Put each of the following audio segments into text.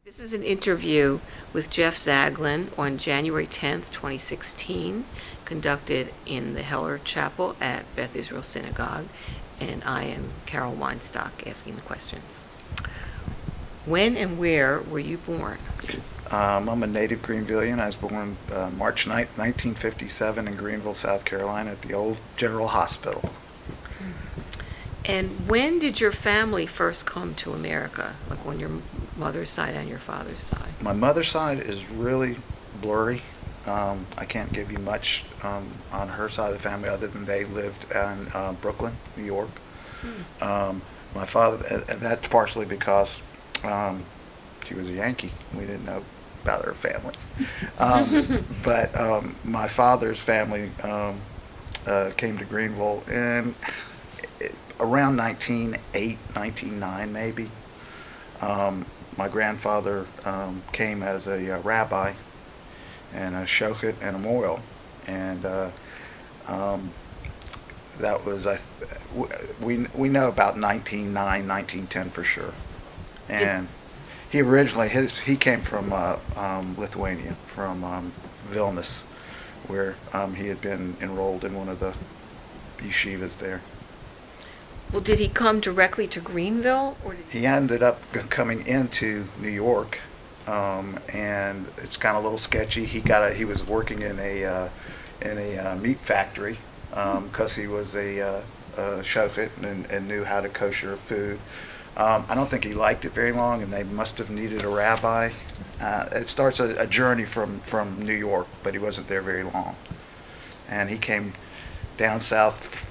This is an interview with Jeff Zaglin on January 10th, 2016, conducted in the Heller Chapel at Beth Israel Synagogue, and I am Carol Weinstock asking the questions. When and where were you born? I'm a native Greenvillian. I was born March 9th, 1957 in Greenville, South Carolina at the old General Hospital. And when did your family first come to America, like on your mother's side and your father's side? My mother's side is really blurry. I can't give you much on her side of the family other than they lived in Brooklyn, New York. My father, and that's partially because she was a Yankee. We didn't know about her family. But my father's family came to Greenville in around 1908, 1909 maybe. My grandfather came as a rabbi and a shochet and a moil, and that was we know about 1909, 1910 for sure. And he originally he came from Lithuania, from Vilnius, where he had been enrolled in one of the yeshivas there. Well, did he come directly to Greenville, or did He ended up coming into New York, and it's kind of a little sketchy. He was working in a meat factory because he was a shochet and knew how to kosher food. I don't think he liked it very long, and they must have needed a rabbi. It starts a journey from New York, but he wasn't there very long, and he came down south.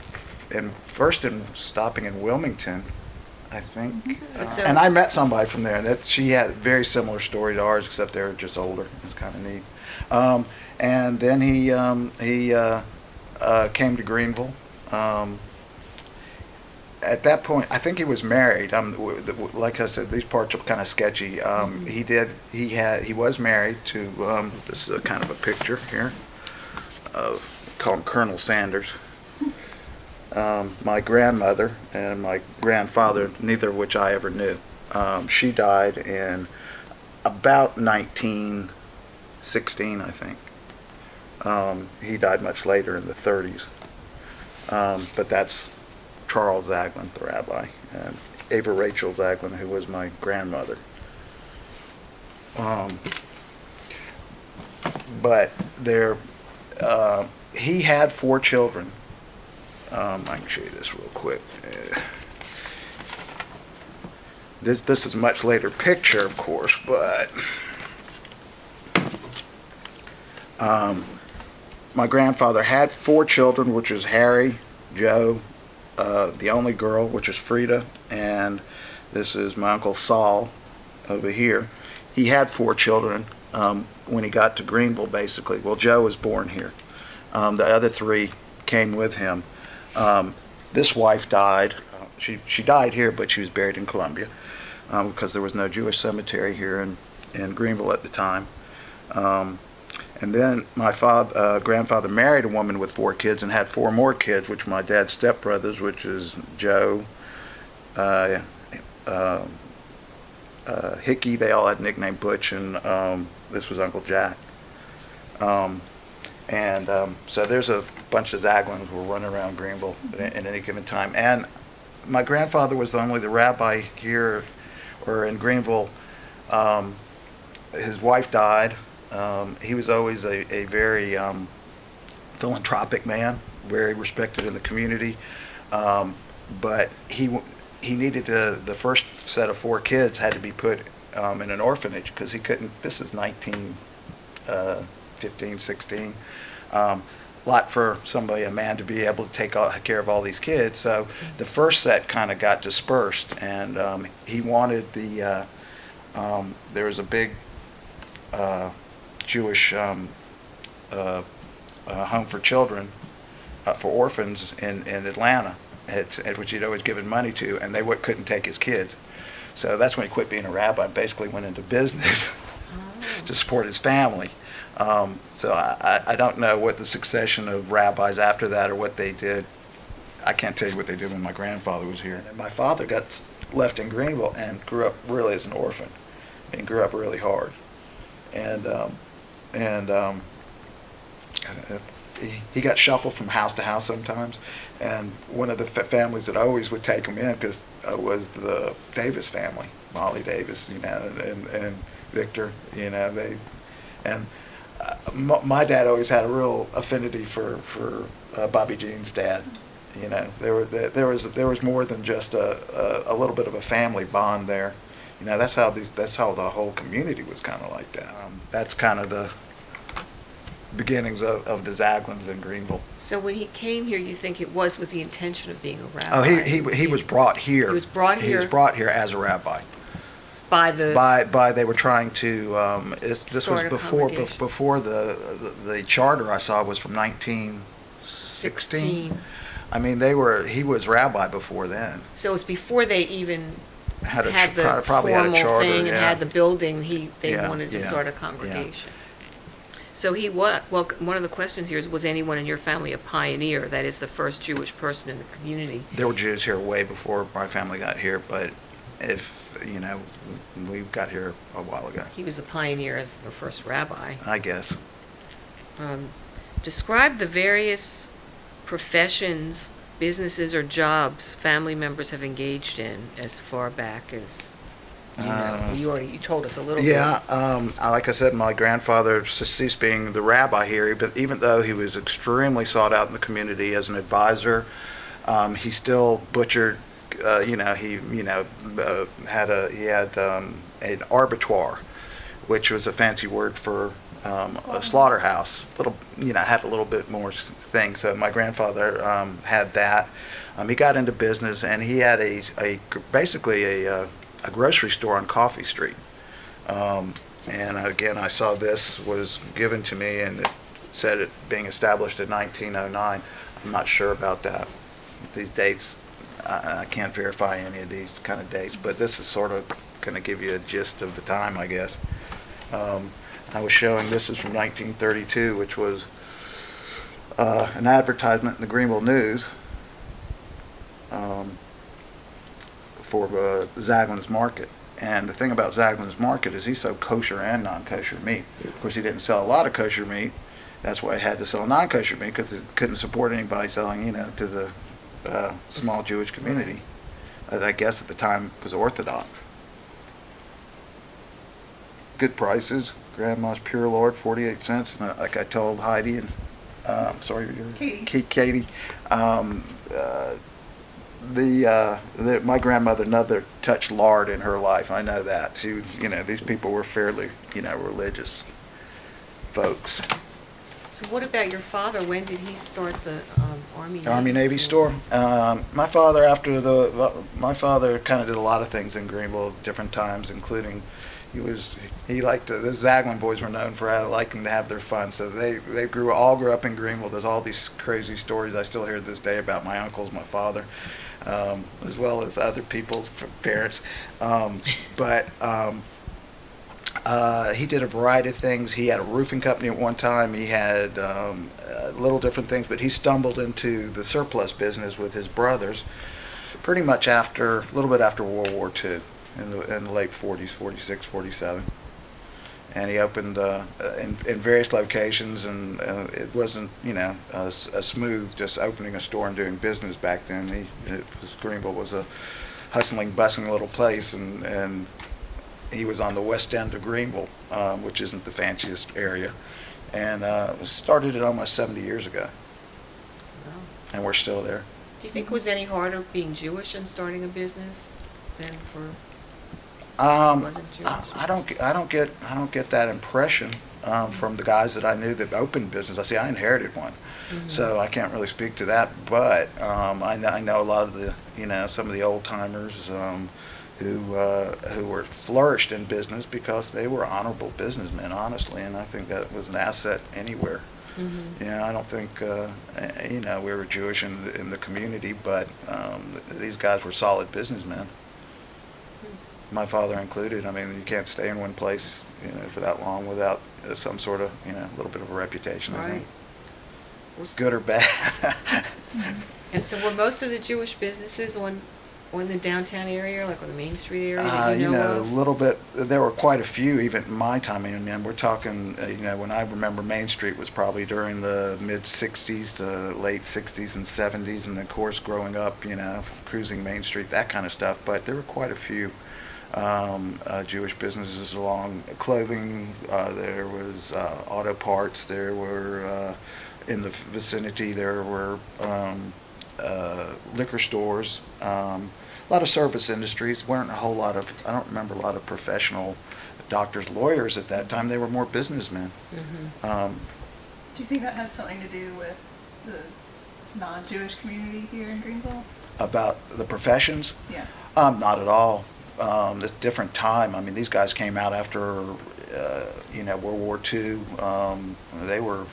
And first stopping in Wilmington, I think. And I met somebody from there. That she had a very similar story to ours, except they were just older. It's kind of neat. And then he came to Greenville. At that point, I think he was married. Like I said, these parts are kind of sketchy. He was married to. This is a kind of a picture here. Call him Colonel Sanders. My grandmother and my grandfather, neither of which I ever knew. She died in about 1916, I think. He died much later in the 30s. But that's Charles Zaglin, the rabbi, and Ava Rachel Zaglin, who was my grandmother. But he had 4 children. I can show you this real quick. This is a much later picture, of course, but my grandfather had 4 children, which is Harry, Joe, the only girl, which is Frida, and this is my Uncle Saul over here. He had 4 children when he got to Greenville, basically. Well, Joe was born here. The other 3 came with him. This wife died. She died here, but she was buried in Columbia because there was no Jewish cemetery here in Greenville at the time. And then my grandfather married a woman with 4 kids and had 4 more kids, which were my dad's stepbrothers, which is Joe, Hickey. They all had nickname Butch, and this was Uncle Jack. So there's a bunch of Zaglins who were running around Greenville at any given time. And my grandfather was only the rabbi here or in Greenville. His wife died. He was always a very philanthropic man, very respected in the community. But he needed the first set of 4 kids had to be put in an orphanage because he couldn't. This is 1915, 16. Lot for a man to be able to take care of all these kids. So the first set kind of got dispersed, and he wanted there was a big Jewish home for children, for orphans in Atlanta, at which he'd always given money to, and they couldn't take his kids. So that's when he quit being a rabbi and basically went into business to support his family. So I don't know what the succession of rabbis after that or what they did. I can't tell you what they did when my grandfather was here. And my father got left in Greenville and grew up really as an orphan. and grew up really hard. And and he got shuffled from house to house sometimes. And one of the families that always would take him in because was the Davis family, Molly Davis, and Victor, and my dad always had a real affinity for Bobby Jean's dad. There was more than just a little bit of a family bond there. That's how the whole community was kind of like that. That's kind of the beginnings of the Zaglins in Greenville. So when he came here, you think it was with the intention of being a rabbi? Oh, he was brought here. He was brought here. He was brought here as a rabbi. By They were trying to. This was before the charter I saw was from 1916. I mean, he was rabbi before then. So it was before they even had the probably formal had a charter, thing and yeah. had the building. They Yeah, wanted to yeah, start a congregation. So one of the questions here is, was anyone in your family a pioneer? That is, the first Jewish person in the community. There were Jews here way before my family got here, but we got here a while ago. He was a pioneer as the first rabbi. I guess. Describe the various professions, businesses, or jobs family members have engaged in as far back as you told us a little bit. Yeah, like I said, my grandfather ceased being the rabbi here, but even though he was extremely sought out in the community as an advisor, he still butchered. He had an abattoir, which was a fancy word for a slaughterhouse. Had a little bit more thing. So my grandfather had that. He got into business, and he had basically a grocery store on Coffee Street. And again, I saw this was given to me, and it said it being established in 1909. I'm not sure about that. These dates, I can't verify any of these kind of dates, but this is sort of going to give you a gist of the time, I guess. I was showing, this is from 1932, which was an advertisement in the Greenville News for Zaglin's Market. And the thing about Zaglin's Market is he sold kosher and non-kosher meat. Of course, he didn't sell a lot of kosher meat. That's why he had to sell non-kosher meat, because he couldn't support anybody selling, to the small Jewish community that I guess at the time was Orthodox. Good prices. Grandma's Pure Lord, 48 cents. Like I told Heidi and Katie. My grandmother never touched lard in her life. I know that. She was, these people were fairly, religious folks. So what about your father? When did he start the Army-Navy store? My father, my father kind of did a lot of things in Greenville at different times, including the Zaglin boys were known for liking to have their fun. So they all grew up in Greenville. There's all these crazy stories I still hear to this day about my uncles, my father, as well as other people's parents. He did a variety of things. He had a roofing company at one time. He had little different things, but he stumbled into the surplus business with his brothers pretty much a little bit after World War II, in the late 40s, 46, 47. And he opened in various locations, and it wasn't, a smooth just opening a store and doing business back then. Greenville was a hustling, bustling little place, and he was on the west end of Greenville, which isn't the fanciest area, and started it almost 70 years ago. Wow. And we're still there. Do you think it was any harder being Jewish and starting a business than for wasn't Jewish? I don't get that impression from the guys that I knew that opened business. I inherited one, so I can't really speak to that. But I know a lot of the some of the old timers who were flourished in business because they were honorable businessmen, honestly, and I think that was an asset anywhere. I don't think we were Jewish in the community, but these guys were solid businessmen. My father included. I mean, you can't stay in one place for that long without some sort of little bit of a reputation. Right. I think. Good or bad. And so were most of the Jewish businesses on or in the downtown area, like on the Main Street area that You know, a of? little bit. There were quite a few even in my time. And we're talking, you know, when I remember Main Street was probably during the mid '60s to late '60s and '70s, and of course, growing up, you know, cruising Main Street, that kind of stuff. But there were quite a few Jewish businesses along clothing. There was auto parts. There were in the vicinity. There were liquor stores. A lot of service industries. Weren't a whole lot of, I don't remember a lot of professional doctors, lawyers at that time. They were more businessmen. Do you think that had something to do with the non-Jewish community here in Greenville? About the professions? Yeah. Not at all. It's a different time. I mean, these guys came out after, you know, World War II. They were,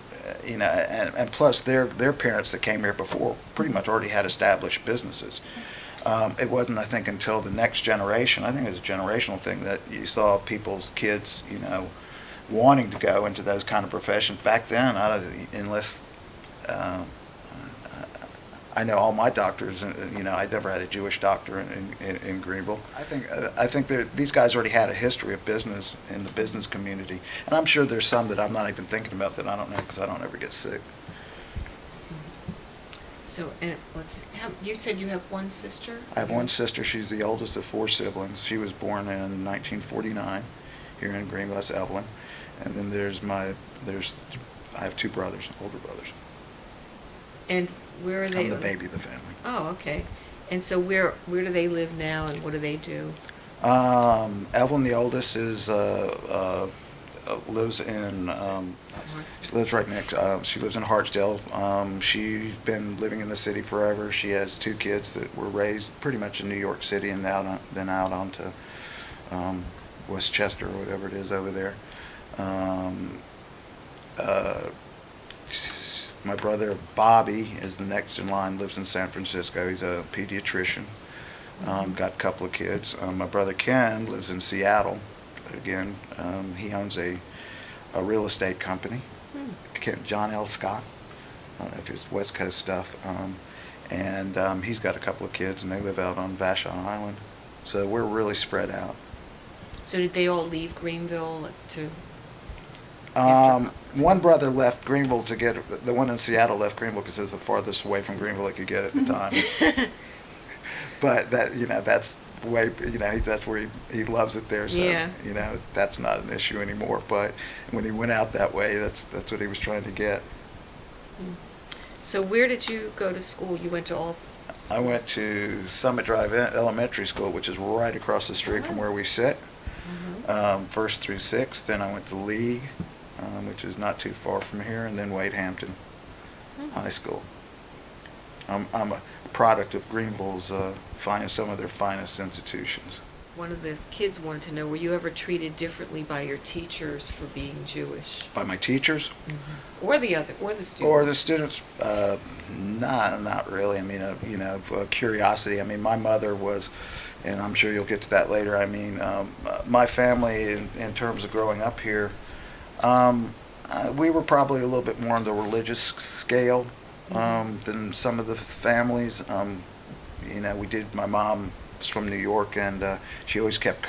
you know, and plus their parents that came here before pretty much already had established businesses. It wasn't, I think, until the next generation, I think it was a generational thing, that you saw people's kids, you know, wanting to go into those kind of professions. Back then, unless, I know all my doctors, you know, I never had a Jewish doctor in Greenville. I think these guys already had a history of business in the business community. And I'm sure there's some that I'm not even thinking about that I don't know because I don't ever get sick. So, and you said you have one sister? I have one sister. She's the oldest of 4 siblings. She was born in 1949 here in Greenville. That's Evelyn. And then I have 2 brothers, older brothers. And where are they? I'm the baby of the family. Oh, okay. And so where do they live now, and what do they do? Evelyn, the oldest, lives in, she lives right next, she lives in Hartsdale. She's been living in the city forever. She has 2 kids that were raised pretty much in New York City and then out onto Westchester or whatever it is over there. My brother Bobby is the next in line, lives in San Francisco. He's a pediatrician. Got a couple of kids. My brother Ken lives in Seattle. Again, he owns a real estate company. John L. Scott. I don't know if it's West Coast stuff. And he's got a couple of kids, and they live out on Vashon Island. So we're really spread out. So did they all leave Greenville to? One brother left Greenville to get, the one in Seattle left Greenville because it was the farthest away from Greenville it could get at the time. But that, you know, that's way, you know, that's where he loves it there. So, yeah. You know, that's not an issue anymore. But when he went out that way, that's what he was trying to get. So where did you go to school? You went to all? I went to Summit Drive Elementary School, which is right across the street from where we sit. 1st through 6th. Then I went to League, which is not too far from here, and then Wade Hampton High School. I'm a product of Greenville's some of their finest institutions. One of the kids wanted to know, were you ever treated differently by your teachers for being Jewish? By my teachers? Or the students? Or the students? Not really. I mean, you know, curiosity. I mean, my mother was, and I'm sure you'll get to that later. I mean, my family, in terms of growing up here, we were probably a little bit more on the religious scale than some of the families. You know, my mom was from New York, and she always kept a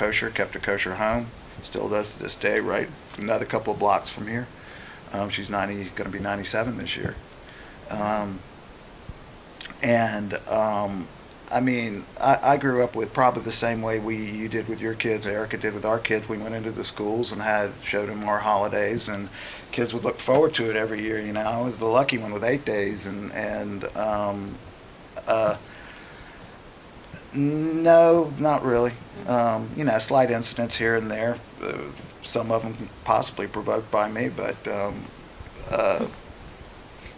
kosher home. Still does to this day, right? Another couple of blocks from here. She's going to be 97 this year. I mean, I grew up with probably the same way you did with your kids, Erica did with our kids. We went into the schools and showed them our holidays, and kids would look forward to it every year. You know, I was the lucky one with 8 days, and no, not really. You know, slight incidents here and there. Some of them possibly provoked by me, but.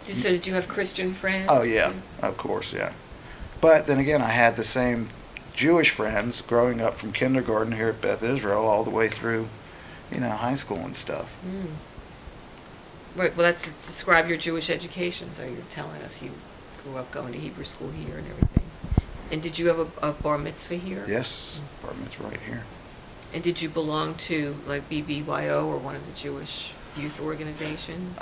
So did you have Christian friends? Oh yeah, of course, yeah. But then again, I had the same Jewish friends growing up from kindergarten here at Beth Israel all the way through, you know, high school and stuff. Right. Well, that's to describe your Jewish education. So you're telling us you grew up going to Hebrew school here and everything. And did you have a bar mitzvah here? Yes, bar mitzvah right here. And did you belong to like BBYO or one of the Jewish youth organizations?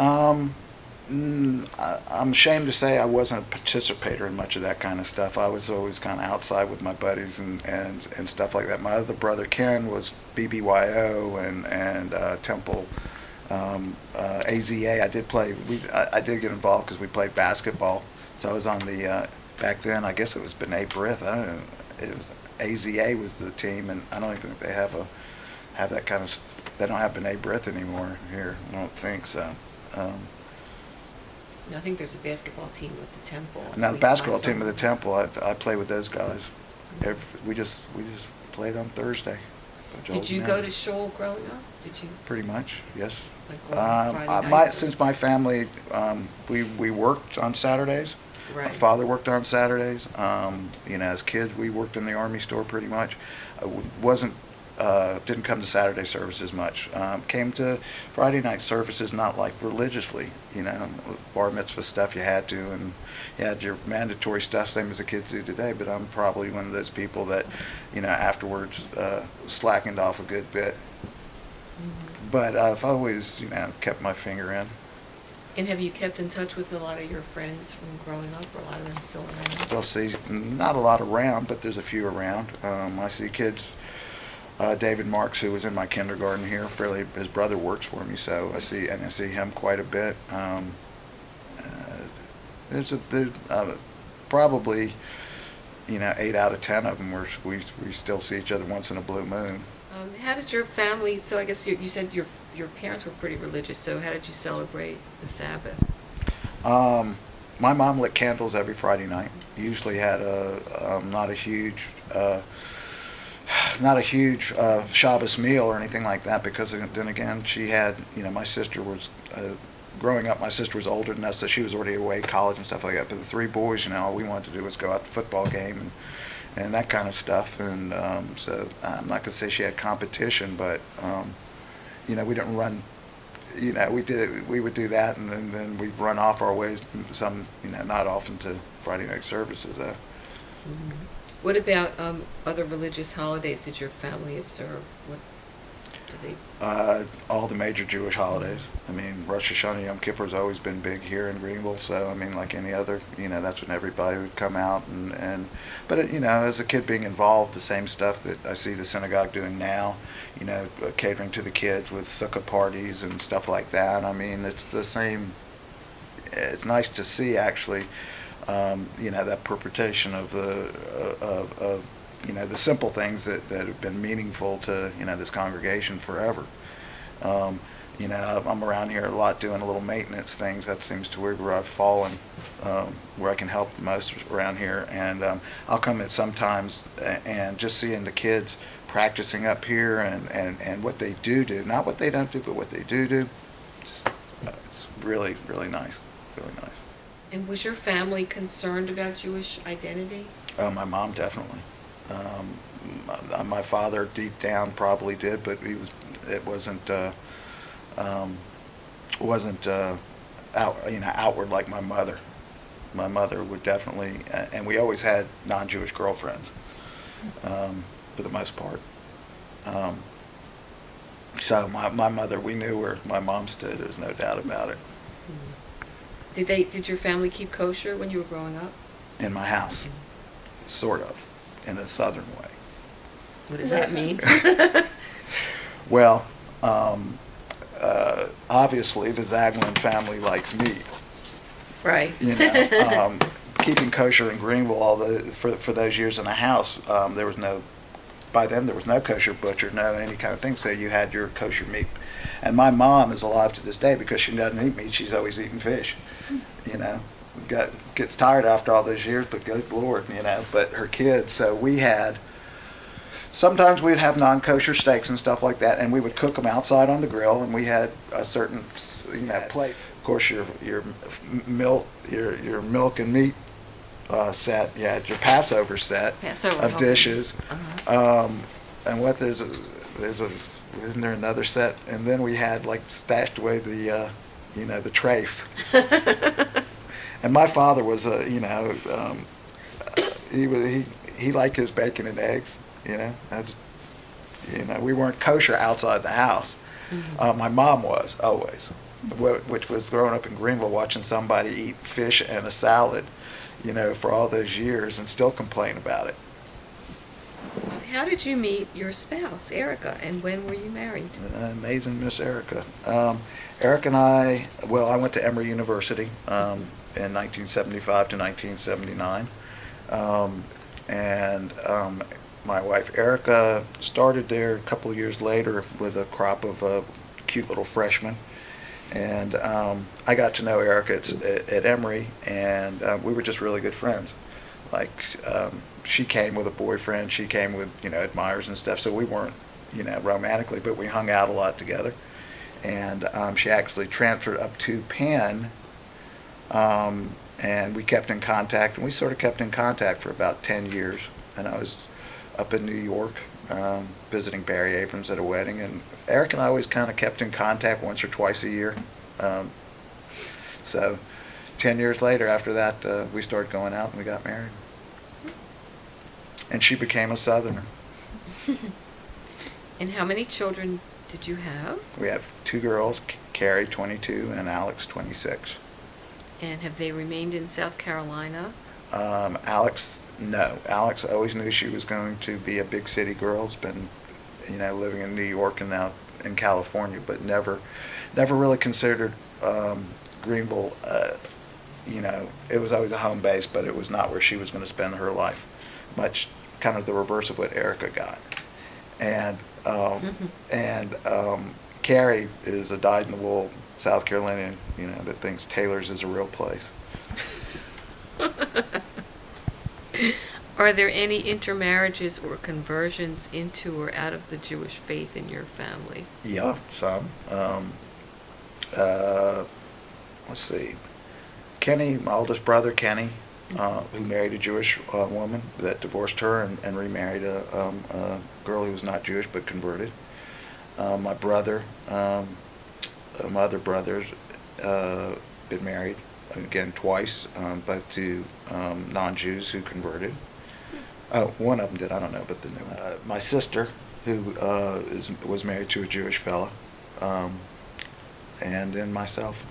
I'm ashamed to say I wasn't a participator in much of that kind of stuff. I was always kind of outside with my buddies and stuff like that. My other brother Ken was BBYO and Temple AZA. I did play. I did get involved because we played basketball. So I was on the back then. I guess it was B'nai B'rith. I don't know. It was AZA was the team, and I don't even think they have that kind of. They don't have B'nai B'rith anymore here. I don't think so. I think there's a basketball team with the Temple. Now the basketball team with the Temple, I play with those guys. We just played on Thursday. Did you go to Shoal growing up? Did you? Pretty much, yes. Like on Friday nights? Since my family, we worked on Saturdays. Right. My father worked on Saturdays. As kids, we worked in the Army store pretty much. Didn't come to Saturday services much. Came to Friday night services, not like religiously, bar mitzvah stuff you had to, and you had your mandatory stuff, same as the kids do today, but I'm probably one of those people that, afterwards slackened off a good bit. Mm-hmm. But I've always, kept my finger in. And have you kept in touch with a lot of your friends from growing up, or a lot of them still around? They'll see, not a lot around, but there's a few around. I see kids. David Marks, who was in my kindergarten here, his brother works for me, so I see him quite a bit. There's probably 8 out of 10 of them where we still see each other once in a blue moon. How did your family? So I guess you said your parents were pretty religious. So how did you celebrate the Sabbath? My mom lit candles every Friday night. Usually had not a huge Shabbos meal or anything like that, because then again, she had, my sister was, growing up, my sister was older than us, so she was already away, college and stuff like that. But the 3 boys, all we wanted to do was go out to the football game and that kind of stuff. And so I'm not going to say she had competition, but, we didn't run, we would do that, and then we'd run off our ways, some, not often to Friday night services, though. Mm-hmm. What about other religious holidays did your family observe? What did they? All the major Jewish holidays. I mean, Rosh Hashanah, Yom Kippur has always been big here in Greenville. So I mean, like any other, that's when everybody would come out but as a kid being involved, the same stuff that I see the synagogue doing now. Catering to the kids with sukkah parties and stuff like that. I mean, it's the same. It's nice to see actually. That perpetration of the simple things that have been meaningful to this congregation forever. I'm around here a lot doing a little maintenance things. That seems to where I've fallen, where I can help the most around here. And I'll come in sometimes and just seeing the kids practicing up here and what they do, not what they don't do, but what they do. It's really, really nice, really nice. And was your family concerned about Jewish identity? Oh, my mom definitely. My father deep down probably did, but it wasn't outward like my mother. My mother would definitely, and we always had non-Jewish girlfriends, for the most part. So my mother, we knew where my mom stood. There's no doubt about it. Mm-hmm. Did your family keep kosher when you were growing up? In my house, sort of, in a southern way. What does that mean? Well, obviously the Zaglin family likes meat. Right. Keeping kosher in Greenville for those years in a house, by then there was no kosher butcher, no any kind of thing, so you had your kosher meat. And my mom is alive to this day because she doesn't eat meat, she's always eating fish. Gets tired after all those years, but good Lord, but her kids, so sometimes we'd have non-kosher steaks and stuff like that, and we would cook them outside on the grill, and we had a certain, plate. Of course, your milk and meat set. You had your Passover set of dishes, and isn't there another set? And then we had stashed away the trafe. And my father was he liked his bacon and eggs. We weren't kosher outside the house. Mm-hmm. My mom was always. which was growing up in Greenville, watching somebody eat fish and a salad, for all those years and still complain about it. How did you meet your spouse, Erica, and when were you married? Amazing Miss Erica. Eric and I went to Emory University in 1975 to 1979. My wife Erica started there a couple of years later with a crop of cute little freshmen. And I got to know Erica at Emory, and we were just really good friends. Like, she came with a boyfriend, she came with, admirers and stuff, so we weren't, romantically, but we hung out a lot together. And she actually transferred up to Penn, and we kept in contact, and we sort of kept in contact for about 10 years. And I was up in New York visiting Barry Abrams at a wedding, and Eric and I always kind of kept in contact once or twice a year. So 10 years later, after that, we started going out and we got married. And she became a Southerner. And how many children did you have? We have 2 girls, Carrie, 22, and Alex, 26. And have they remained in South Carolina? Alex, no. Alex always knew she was going to be a big city girl. Has been, living in New York and now in California, but never really considered Greenville. It was always a home base, but it was not where she was going to spend her life. Much kind of the reverse of what Erica got. And Carrie is a dyed-in-the-wool South Carolinian, that thinks Taylor's is a real place. Are there any intermarriages or conversions into or out of the Jewish faith in your family? Yeah, some. Let's see. Kenny, my oldest brother, Kenny, who married a Jewish woman that divorced her and remarried a girl who was not Jewish but converted. My brother, my other brothers, been married again twice, both to non-Jews who converted. One of them did, I don't know, but the new one. My sister, who was married to a Jewish fella, and then myself,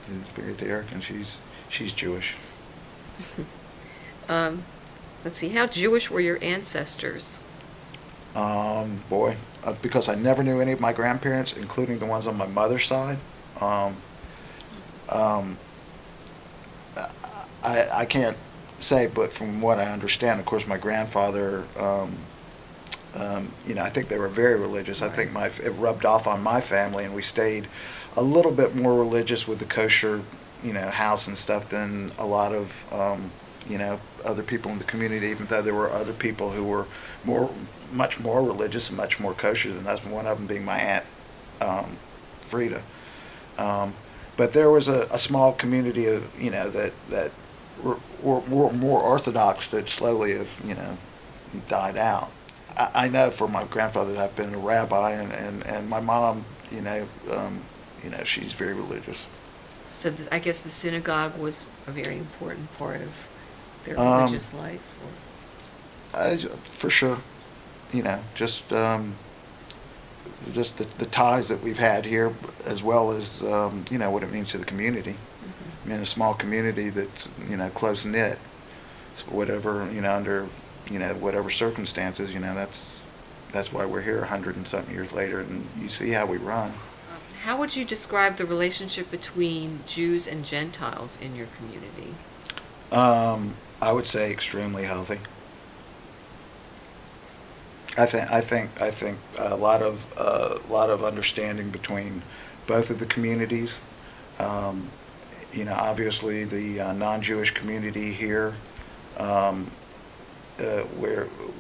who's married to Eric, and she's Jewish. Let's see, how Jewish were your ancestors? Because I never knew any of my grandparents, including the ones on my mother's side. I can't say, but from what I understand, of course, my grandfather, I think they were very religious. I think it rubbed off on my family, and we stayed a little bit more religious with the kosher, house and stuff than a lot of, other people in the community, even though there were other people who were much more religious and much more kosher than us, one of them being my aunt, Frida. But there was a small community of, that were more Orthodox that slowly have, died out. I know for my grandfather I've been a rabbi, and my mom, she's very religious. So I guess the synagogue was a very important part of their religious life? For sure. Just the ties that we've had here, as well as, what it means to the community. Mm-hmm. I mean, a small community that's, close-knit, whatever, under, whatever circumstances, that's why we're here 100 and something years later, and you see how we run. How would you describe the relationship between Jews and Gentiles in your community? I would say extremely healthy. I think a lot of understanding between both of the communities. Obviously the non-Jewish community here,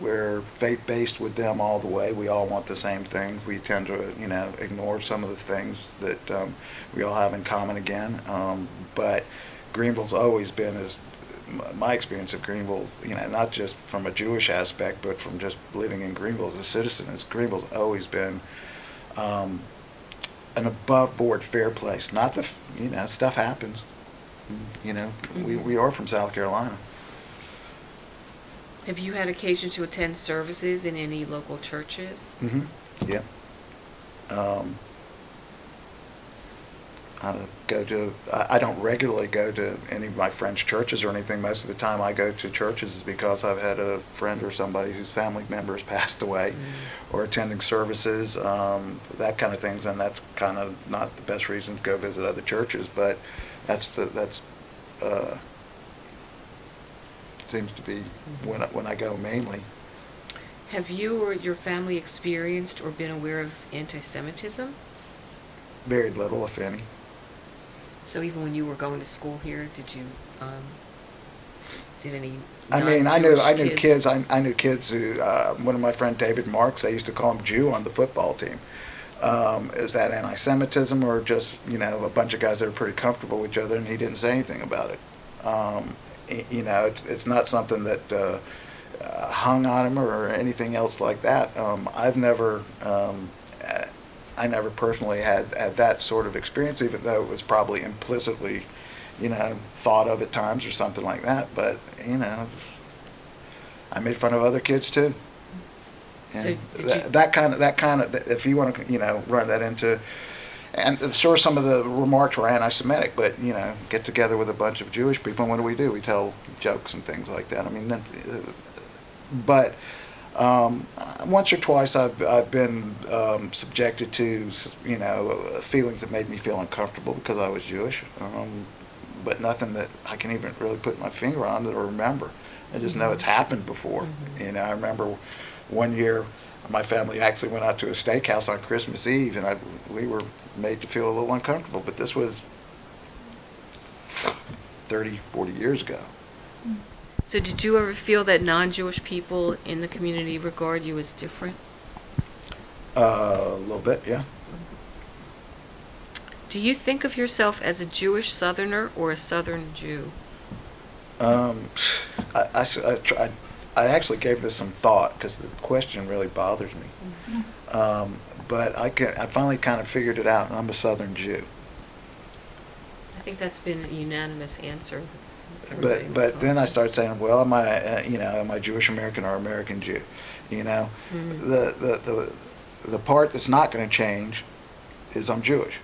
we're faith-based with them all the way. We all want the same things. We tend to, ignore some of the things that we all have in common again. But Greenville's always been, as my experience of Greenville, not just from a Jewish aspect, but from just living in Greenville as a citizen, Greenville's always been an above-board fair place. Not the, stuff happens. Mm-hmm. We are from South Carolina. Have you had occasion to attend services in any local churches? Mm-hmm. Yeah. I don't regularly go to any of my friends' churches or anything. Most of the time I go to churches is because I've had a friend or somebody whose family member has passed away, or attending services, that kind of things, and that's kind of not the best reason to go visit other churches, but that's seems to be when I go mainly. Have you or your family experienced or been aware of anti-Semitism? Very little, if any. So even when you were going to school here, did you, did any I mean, I knew non-Jewish kids. I knew kids who. One of my friend David Marks, they used to call him Jew on the football team. Is that anti-Semitism, or just a bunch of guys that are pretty comfortable with each other, and he didn't say anything about it? It's not something that hung on him or anything else like that. I never personally had that sort of experience, even though it was probably implicitly, thought of at times or something like that. But I made fun of other kids too. So And that kind of, if you want to, run that into, and sure, some of the remarks were anti-Semitic, but get together with a bunch of Jewish people, and what do? We tell jokes and things like that. I mean, but. Once or twice I've been subjected to feelings that made me feel uncomfortable because I was Jewish, but nothing that I can even really put my finger on or remember. I just know it's happened before. I remember one year my family actually went out to a steakhouse on Christmas Eve, and we were made to feel a little uncomfortable, but this was 30, 40 years ago. So did you ever feel that non-Jewish people in the community regard you as different? A little bit, yeah. Do you think of yourself as a Jewish Southerner or a Southern Jew? I actually gave this some thought because the question really bothers me. But I finally kind of figured it out, and I'm a Southern Jew. I think that's been a unanimous answer. But then I started saying, well, am I Jewish American or American Jew? The part that's not going to change is I'm Jewish.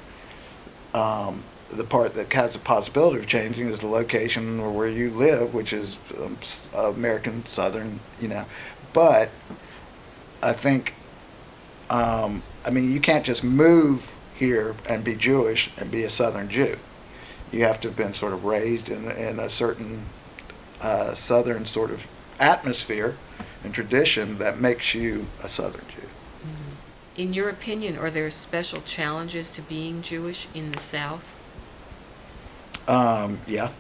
The part that has a possibility of changing is the location or where you live, which is American Southern. But I think, you can't just move here and be Jewish and be a Southern Jew. You have to have been sort of raised in a certain Southern sort of atmosphere and tradition that makes you a Southern Jew. In your opinion, are there special challenges to being Jewish in the South? Yeah.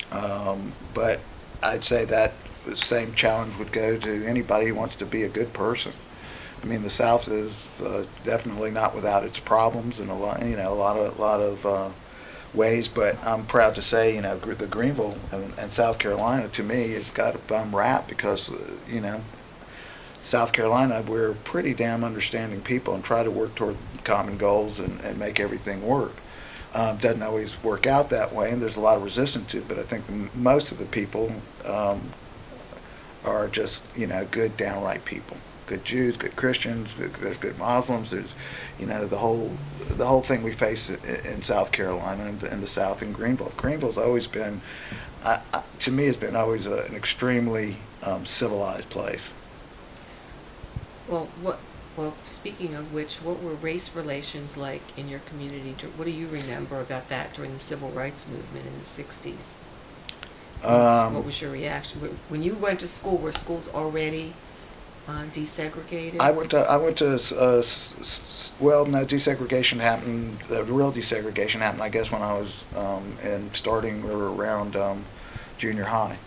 But I'd say that the same challenge would go to anybody who wants to be a good person. The South is definitely not without its problems and a lot of ways, but I'm proud to say, the Greenville and South Carolina, to me, has got a bum rap because, South Carolina, we're pretty damn understanding people and try to work toward common goals and make everything work. Doesn't always work out that way, and there's a lot of resistance to it, but I think most of the people are just, good, downright people. Good Jews, good Christians, there's good Muslims, there's, the whole thing we face in South Carolina and the South in Greenville. Greenville's always been, to me, has been always an extremely civilized place. Well, speaking of which, what were race relations like in your community? What do you remember about that during the Civil Rights Movement in the 60s? What was your reaction? When you went to school, were schools already desegregated? I went to well, no, desegregation happened, the real desegregation happened, I guess, when I was starting or around junior high.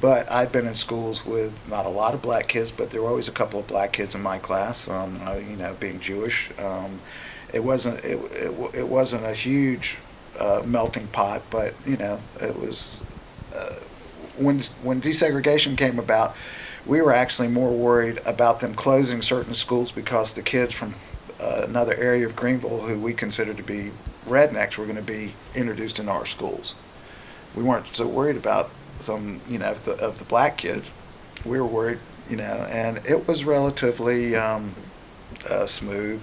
But I'd been in schools with not a lot of black kids, but there were always a couple of black kids in my class. Being Jewish, it wasn't a huge melting pot, but it was when desegregation came about. We were actually more worried about them closing certain schools because the kids from another area of Greenville who we considered to be rednecks were going to be introduced into our schools. We weren't so worried about some, of the black kids. We were worried, and it was relatively smooth.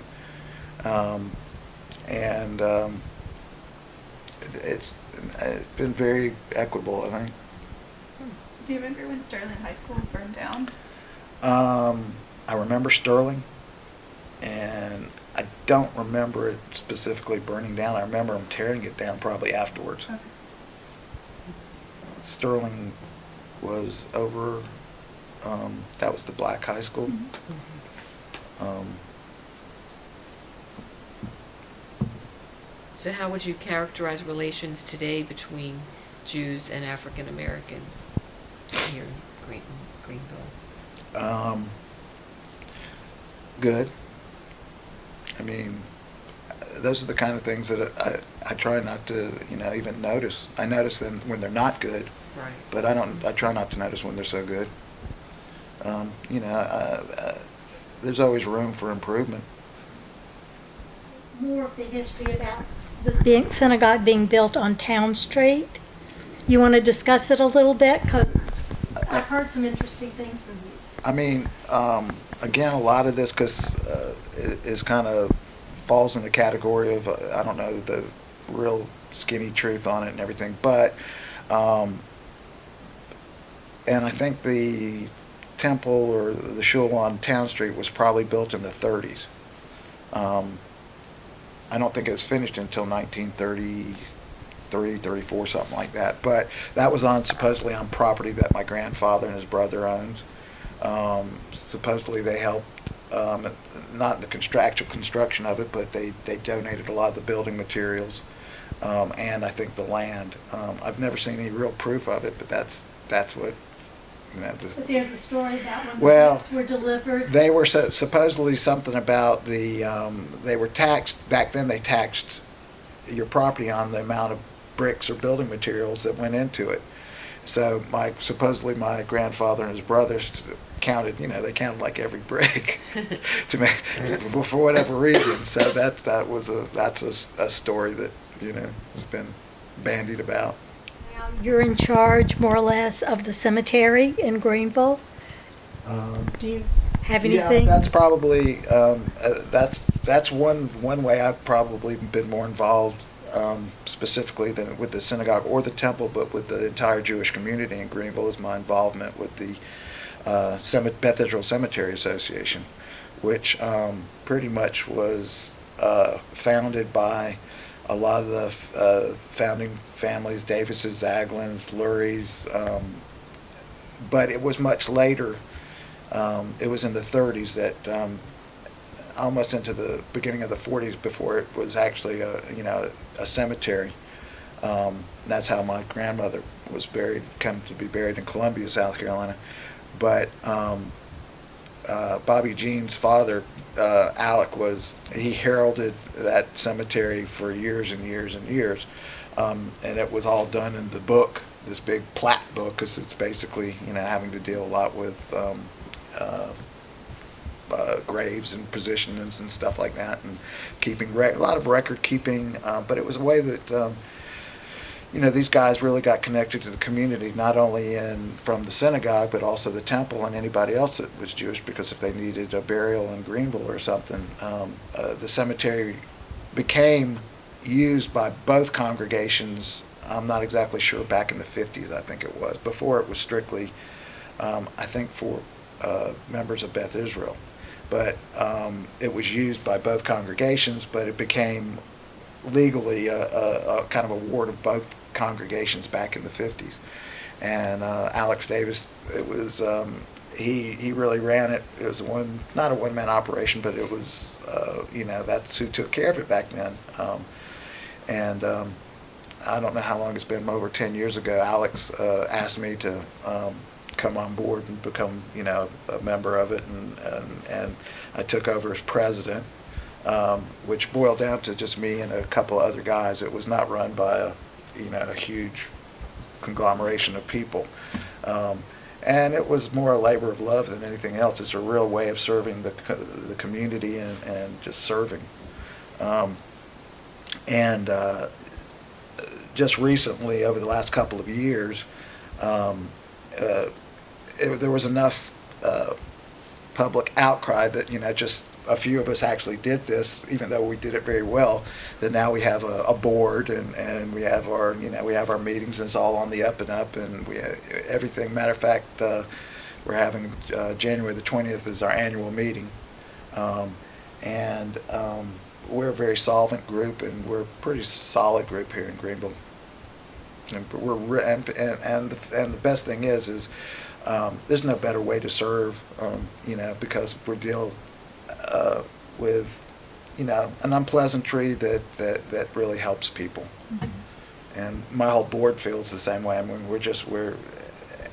And it's been very equitable, I think. Do you remember when Sterling High School burned down? I remember Sterling, and I don't remember it specifically burning down. I remember them tearing it down probably afterwards. Okay. Sterling was over, that was the black high school. Mhm. So how would you characterize relations today between Jews and African Americans here in Greenville? Good. I mean, those are the kind of things that I try not to, even notice. I notice them when they're not good, Right. but I try not to notice when they're so good. There's always room for improvement. More of the history about the synagogue being built on Town Street. You want to discuss it a little bit? Because I've heard some interesting things from you. I mean, again, a lot of this is kind of falls in the category of, I don't know the real skinny truth on it and everything, but, and I think the temple or the shul on Town Street was probably built in the 30s. I don't think it was finished until 1933, 34, something like that. But that was supposedly on property that my grandfather and his brother owned. Supposedly they helped, not in the actual construction of it, but they donated a lot of the building materials, and I think the land. I've never seen any real proof of it, but that's what, But there's a story about when Well, the books were delivered. they were supposedly something about they were taxed, back then they taxed your property on the amount of bricks or building materials that went into it. So supposedly my grandfather and his brothers counted, they counted like every brick to make, for whatever reason. So that's a story that, has been bandied about. Now you're in charge, more or less, of the cemetery in Greenville. Do you have anything? Yeah, that's probably that's one way I've probably been more involved, specifically than with the synagogue or the temple, but with the entire Jewish community in Greenville is my involvement with the Beth Israel Cemetery Association, which pretty much was founded by a lot of the founding families, Davises, Zaglins, Lurie's, but it was much later. It was in the 30s that almost into the beginning of the 40s before it was actually a cemetery. That's how my grandmother was come to be buried in Columbia, South Carolina. But Bobby Jean's father, Alec, he heralded that cemetery for years and years and years. And it was all done in the book, this big plat book, because it's basically, having to deal a lot with graves and positions and stuff like that, and keeping a lot of record keeping. But it was a way that these guys really got connected to the community, not only from the synagogue, but also the temple and anybody else that was Jewish, because if they needed a burial in Greenville or something, the cemetery became used by both congregations. I'm not exactly sure, back in the 50s, I think it was. Before it was strictly, I think, for members of Beth Israel. But it was used by both congregations, but it became legally a kind of a ward of both congregations back in the 50s. And Alex Davis, it was, he really ran it. It was not a one-man operation, but it was, that's who took care of it back then. And I don't know how long it's been, over 10 years ago, Alex asked me to come on board and become, a member of it, and I took over as president, which boiled down to just me and a couple of other guys. It was not run by a huge conglomeration of people, and it was more a labor of love than anything else. It's a real way of serving the community and just serving. And just recently, over the last couple of years, there was enough public outcry that just a few of us actually did this, even though we did it very well, that now we have a board and we have our, we have our meetings, and it's all on the up and up, and we everything. Matter of fact, we're having January the 20th is our annual meeting, and we're a very solvent group, and we're a pretty solid group here in Greenville. And the best thing is there's no better way to serve, because we're dealing with, an unpleasantry that really helps people. Mm-hmm. And my whole board feels the same way. I mean,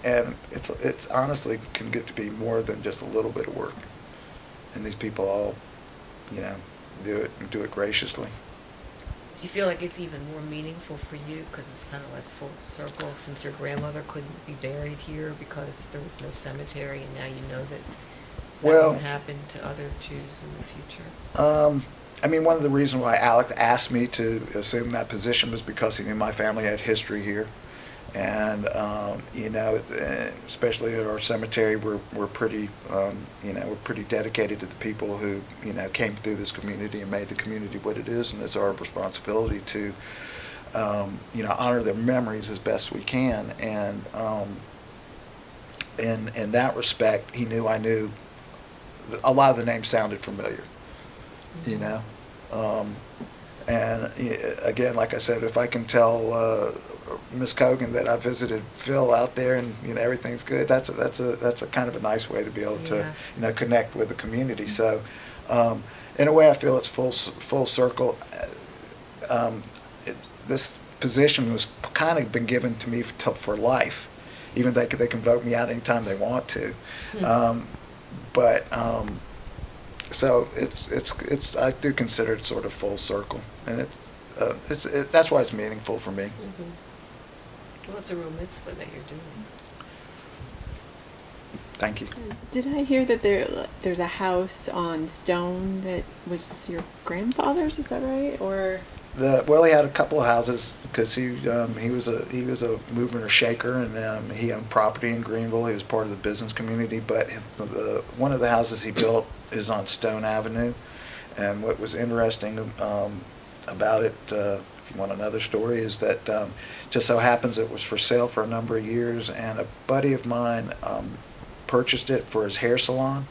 and it's honestly can get to be more than just a little bit of work. And these people all, do it graciously. Do you feel like it's even more meaningful for you because it's kind of like full circle, since your grandmother couldn't be buried here because there was no cemetery, and now you know that won't happen to other Jews in the future? I mean, one of the reasons why Alec asked me to assume that position was because he knew my family had history here. And, especially at our cemetery, we're pretty, we're pretty dedicated to the people who, came through this community and made the community what it is. And it's our responsibility to, honor their memories as best we can. And in that respect, he knew I knew a lot of the names sounded familiar, And again, like I said, if I can tell Miss Cogan that I visited Phil out there and everything's good, that's a kind of a nice way to be able to connect with the community. So in a way, I feel it's full circle. This position was kind of been given to me for life, even though they can vote me out anytime they want to. So it's I do consider it sort of full circle, and that's why it's meaningful for me. Mm-hmm. Well, it's a real mitzvah that you're doing. Thank you. Did I hear that there's a house on Stone that was your grandfather's? Is that right? Or He had a couple of houses because he was a mover and a shaker, and he owned property in Greenville. He was part of the business community, but one of the houses he built is on Stone Avenue. And what was interesting about it, if you want another story, is that just so happens it was for sale for a number of years, and a buddy of mine purchased it for his hair salon,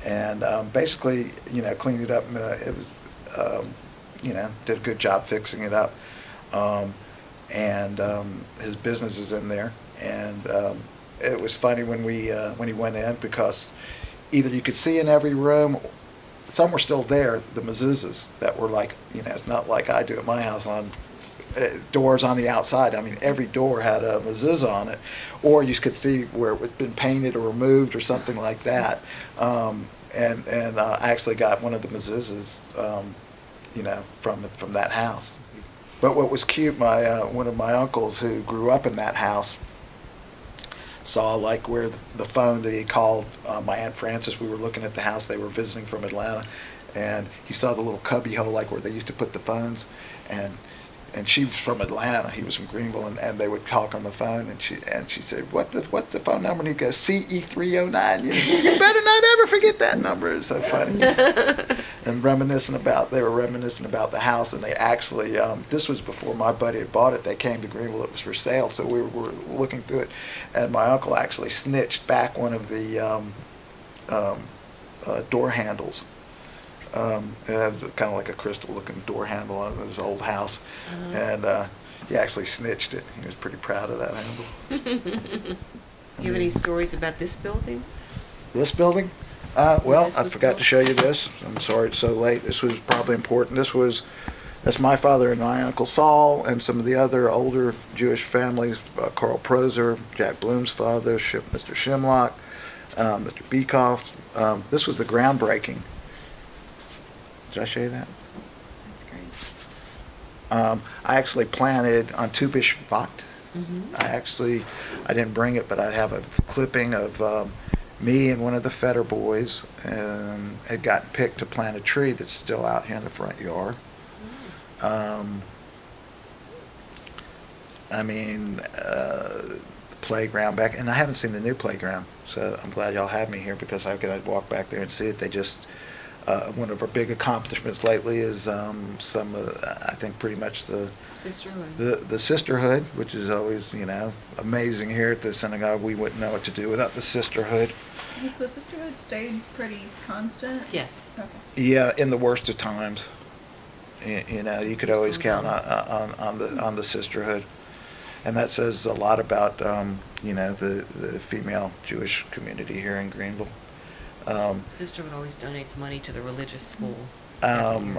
and basically, cleaned it up. It was, did a good job fixing it up, and his business is in there. And it was funny when he went in, because either you could see in every room, some were still there, the mezuzahs that were like, it's not like I do at my house on doors on the outside. I mean, every door had a mezuzah on it, or you could see where it had been painted or removed or something like that. And I actually got one of the mezuzahs, from that house. But what was cute, one of my uncles who grew up in that house saw like where the phone that he called my Aunt Frances. We were looking at the house, they were visiting from Atlanta, and he saw the little cubby hole like where they used to put the phones, and she was from Atlanta, he was from Greenville, and they would talk on the phone, and she said, what's the phone number? And he'd go, CE309. You better not ever forget that number. It's so funny. And they were reminiscing about the house, and they actually, this was before my buddy had bought it. They came to Greenville, it was for sale, so we were looking through it, and my uncle actually snitched back one of the door handles. It had kind of like a crystal-looking door handle on his old house, and he actually snitched it. He was pretty proud of that handle. Do you have any stories about this building? This building? Well, I forgot to show you this. I'm sorry it's so late. This was probably important. That's my father and my Uncle Saul, and some of the other older Jewish families, Carl Proser, Jack Bloom's father, Mr. Shimlock, Mr. Beekoff. This was the groundbreaking. Did I show you that? that's great. I actually planted on Tu B'Shvat. Mm-hmm. I didn't bring it, but I have a clipping of me and one of the Fetter boys, and had gotten picked to plant a tree that's still out here in the front yard. The playground back, and I haven't seen the new playground, so I'm glad y'all have me here because I could walk back there and see it. They just One of our big accomplishments lately is I think pretty much Sisterhood. the sisterhood, which is always, amazing here at the synagogue. We wouldn't know what to do without the sisterhood. Has the sisterhood stayed pretty constant? Yes. Okay. Yeah, in the worst of times, you could always count on the sisterhood, and that says a lot about the female Jewish community here in Greenville. Sisterhood always donates money to the religious school. And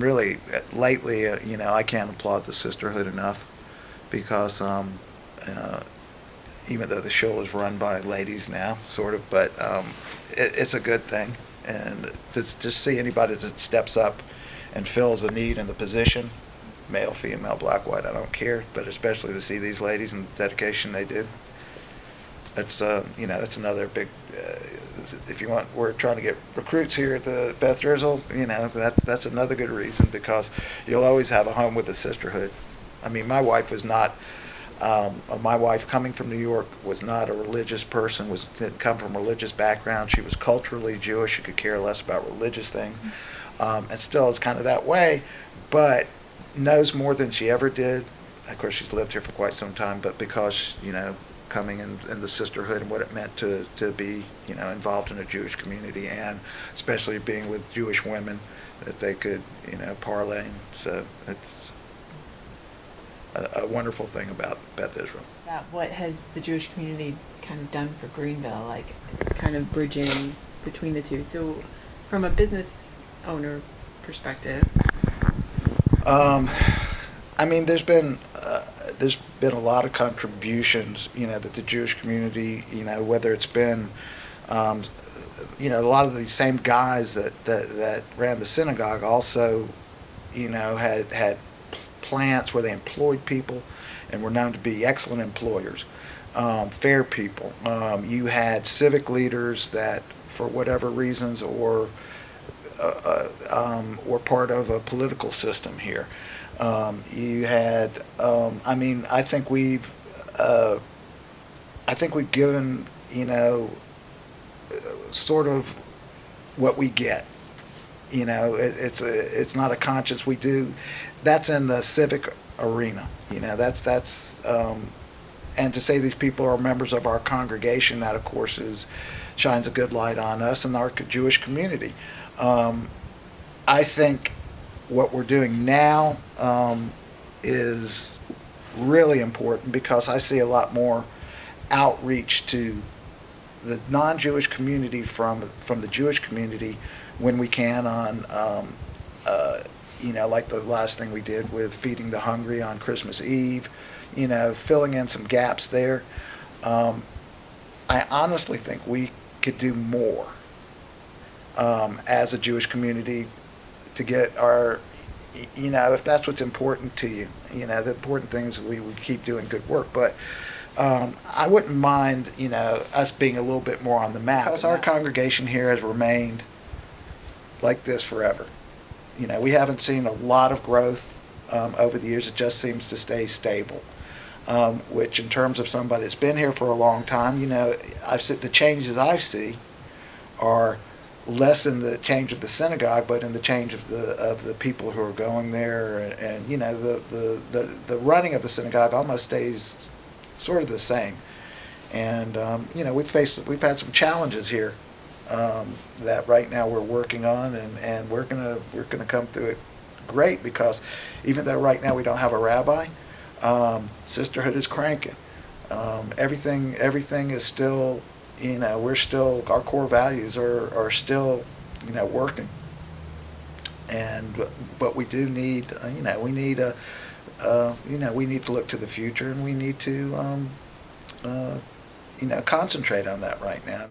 really lately, I can't applaud the sisterhood enough, because even though the show is run by ladies now, sort of, but it's a good thing. And just see anybody that steps up and fills a need in the position, male, female, black, white, I don't care, but especially to see these ladies and the dedication they did. That's that's another big. If you want, we're trying to get recruits here at the Beth Israel. That's another good reason, because you'll always have a home with the sisterhood. I mean, my wife was not. My wife, coming from New York, was not a religious person. Didn't come from a religious background. She was culturally Jewish. She could care less about religious things, and still is kind of that way, but knows more than she ever did. Of course, she's lived here for quite some time, but because coming in the sisterhood and what it meant to be involved in a Jewish community, and especially being with Jewish women that they could parlay. So it's a wonderful thing about Beth Israel. What has the Jewish community kind of done for Greenville, like kind of bridging between the two? So from a business owner perspective. I mean, there's been a lot of contributions, that the Jewish community, whether it's been, a lot of these same guys that ran the synagogue also, had plants where they employed people and were known to be excellent employers, fair people. You had civic leaders that, for whatever reasons, or part of a political system here. You had, I think we've given, sort of what we get. It's not a conscience. We do. That's in the civic arena. And to say these people are members of our congregation, that of course shines a good light on us and our Jewish community. I think what we're doing now is really important, because I see a lot more outreach to the non-Jewish community from the Jewish community when we can on, like the last thing we did with feeding the hungry on Christmas Eve, filling in some gaps there. I honestly think we could do more as a Jewish community to get our, if that's what's important to you, the important things, we keep doing good work. But I wouldn't mind, us being a little bit more on the map. Because our congregation here has remained like this forever. We haven't seen a lot of growth over the years. It just seems to stay stable, which in terms of somebody that's been here for a long time, the changes I see are less in the change of the synagogue, but in the change of the people who are going there, and the running of the synagogue almost stays sort of the same. And we've had some challenges here that right now we're working on, and we're gonna come through it great, because even though right now we don't have a rabbi, sisterhood is cranking. Everything is still, our core values are still, working. But we do need, we need to look to the future, and we need to, concentrate on that right now.